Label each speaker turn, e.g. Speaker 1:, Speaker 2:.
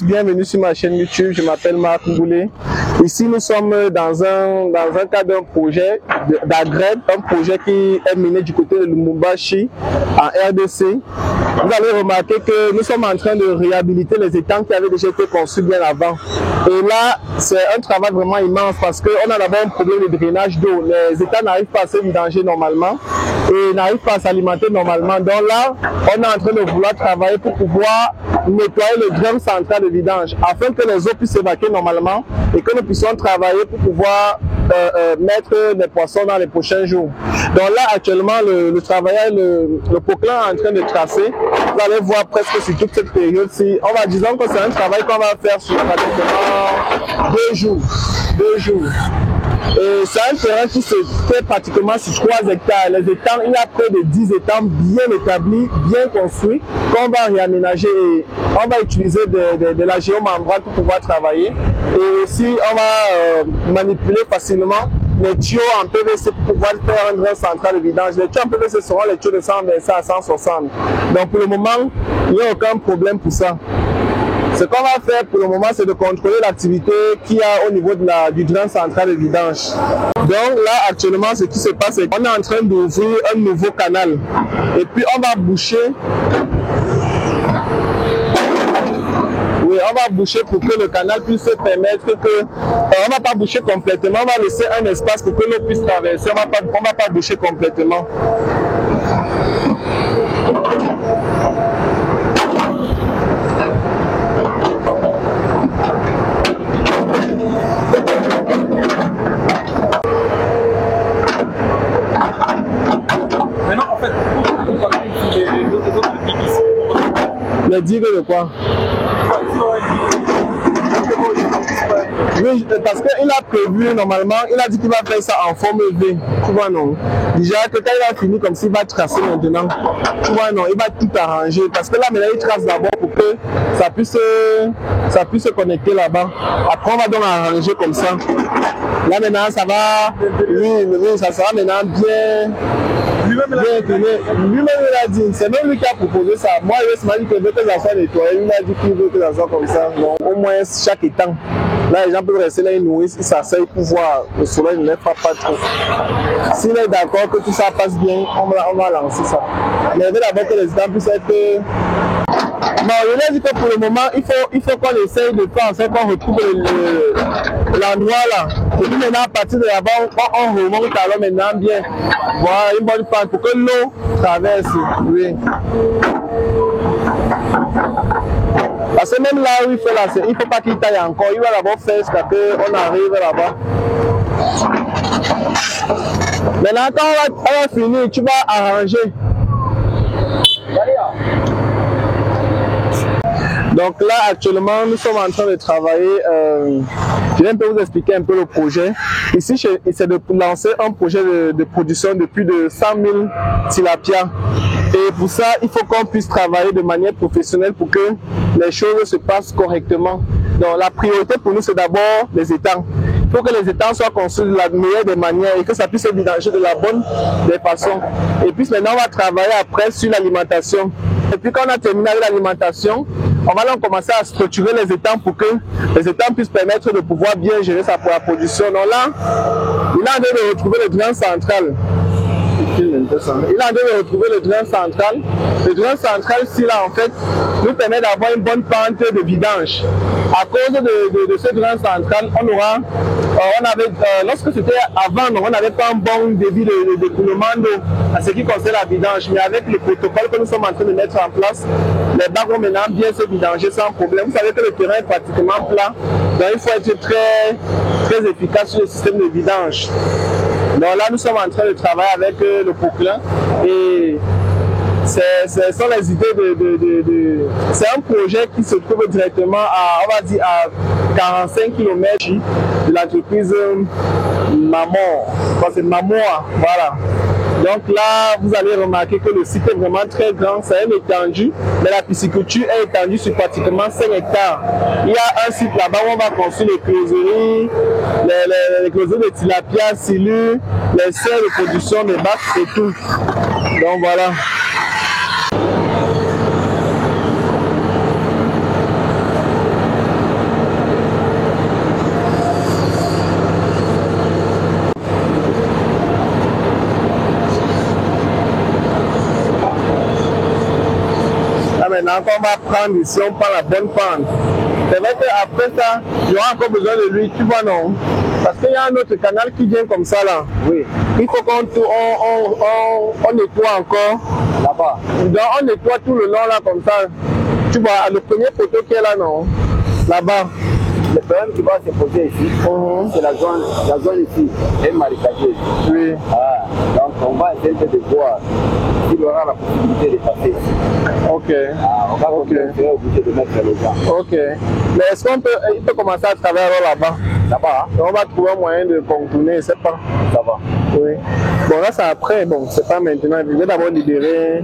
Speaker 1: Bienvenue sur ma chaîne YouTube, je m'appelle Marc Mboulé. Ici, nous sommes dans un cadre d'un projet d'AGRED, un projet qui est mené du côté de Lumumbashi, en RDC. Vous allez remarquer que nous sommes en train de réhabiliter les étangs qui avaient déjà été construits bien avant. Et là, c'est un travail vraiment immense parce qu'on a d'abord un problème de drainage d'eau. Les étangs n'arrivent pas à se vidanger normalement et n'arrivent pas à s'alimenter normalement. Donc là, on est en train de vouloir travailler pour pouvoir nettoyer le drum central de vidange afin que les eaux puissent s'évacuer normalement et que nous puissions travailler pour pouvoir mettre les poissons dans les prochains jours. Donc là, actuellement, le travailleur, le poquelin est en train de tracer. Vous allez voir presque sur toute cette période-ci. On va dire que c'est un travail qu'on va faire sur pratiquement 2 jours. 2 jours. Et c'est un terrain qui se fait pratiquement sur 3 hectares. Les étangs, il y a près de 10 étangs bien établis, bien construits, qu'on va réaménager et on va utiliser de la géomembrane pour pouvoir travailler. Et aussi, on va manipuler facilement les tuyaux en PVC pour pouvoir faire un drain central de vidange. Les tuyaux en PVC seront les tuyaux de 125 à 160. Donc pour le moment, il n'y a aucun problème pour ça. Ce qu'on va faire pour le moment, c'est de contrôler l'activité qu'il y a au niveau du drain central de vidange. Donc là, actuellement, ce qui se passe, c'est qu'on est en train d'ouvrir un nouveau canal. Et puis, on va boucher. Oui, on va boucher pour que le canal puisse se permettre que... on ne va pas boucher complètement, on va laisser un espace pour que l'eau puisse traverser. On ne va pas boucher complètement. Les digues de quoi? Oui, parce qu'il a prévu normalement, il a dit qu'il va faire ça en forme V. Tu vois, non? Déjà, que quand il a fini comme s'il va tracer maintenant. Tu vois, non? Il va tout arranger. Parce que là, maintenant, il trace d'abord pour que ça puisse se connecter là-bas. Après, on va donc arranger comme ça. Là, maintenant, ça va. Oui, ça sera maintenant bien. Lui-même, il a dit, c'est même lui qui a proposé ça. Moi, il m'a dit qu'il veut que ça soit nettoyé. Il a dit qu'il veut que ça soit comme ça. Donc, au moins, chaque étang. Là, les gens peuvent rester là, ils nourrissent, ils s'asseyent pour voir. Le soleil ne les frappe pas trop. S'il est d'accord que tout ça passe bien, on va lancer ça. Mais il veut d'abord que les étangs puissent être. Bon, il a dit que pour le moment, il faut qu'on essaye de faire en sorte qu'on retrouve l'endroit là. Et puis maintenant, à partir de là-bas, on remonte alors maintenant bien. Voilà, une bonne pente pour que l'eau traverse. Oui. Parce que même là où il fait là, il ne faut pas qu'il taille encore. Il va d'abord faire jusqu'à ce qu'on arrive là-bas. Maintenant, quand on va finir, tu vas arranger. Donc là, actuellement, nous sommes en train de travailler. Je vais un peu vous expliquer un peu le projet. Ici, c'est de lancer un projet de production de plus de 100 000 tilapia. Et pour ça, il faut qu'on puisse travailler de manière professionnelle pour que les choses se passent correctement. Donc la priorité pour nous, c'est d'abord les étangs. Il faut que les étangs soient construits de la meilleure des manières et que ça puisse se vidanger de la bonne des façons. Et puis maintenant, on va travailler après sur l'alimentation. Et puis quand on a terminé avec l'alimentation, on va donc commencer à structurer les étangs pour que les étangs puissent permettre de pouvoir bien gérer sa production. Donc là, il a envie de retrouver le drain central. Il a envie de retrouver le drain central. Le drain central, ici, là, en fait, nous permet d'avoir une bonne pente de vidange. À cause de ce drain central, on aura, lorsque c'était avant, on n'avait pas un bon débit d'écoulement d'eau à ce qui concerne la vidange. Mais avec le protocole que nous sommes en train de mettre en place, les bacs vont maintenant bien se vidanger sans problème. Vous savez que le terrain est pratiquement plat, donc il faut être très, très efficace sur le système de vidange. Donc là, nous sommes en train de travailler avec le poquelin et ce sont les idées C'est un projet qui se trouve directement à, on va dire, à 45 km de l'entreprise Mamour. C'est Mamour, voilà. Donc là, vous allez remarquer que le site est vraiment très grand, c'est un étendu, mais la pisciculture est étendue sur pratiquement 5 hectares. Il y a un site là-bas où on va construire les closeries, les closeries de tilapia, silure, les serres de production, des bacs et tout. Donc voilà. là qu'on va prendre ici, on prend la bonne pente. C'est vrai qu'après ça, il y aura encore besoin de lui, tu vois, non? Parce qu'il y a un autre canal qui vient comme ça là.
Speaker 2: Oui.
Speaker 1: Il faut qu'on nettoie encore.
Speaker 2: Là-bas.
Speaker 1: Donc on nettoie tout le long là comme ça. Tu vois, le premier poteau qui est là, non? Là-bas.
Speaker 2: Le problème qui va se poser ici, c'est la zone ici, est marécageuse.
Speaker 1: Oui.
Speaker 2: Ah, donc on va essayer de voir s'il y aura la possibilité de passer.
Speaker 1: Ok.
Speaker 2: Ah, on va être obligé de mettre les gens.
Speaker 1: Ok. Mais est-ce qu'on peut, il peut commencer à travailler là-bas?
Speaker 2: Là-bas, hein?
Speaker 1: On va trouver un moyen de contourner, je sais pas.
Speaker 2: Ça va.
Speaker 1: Oui. Bon, là, c'est après. Bon, c'est pas maintenant. Je vais d'abord libérer.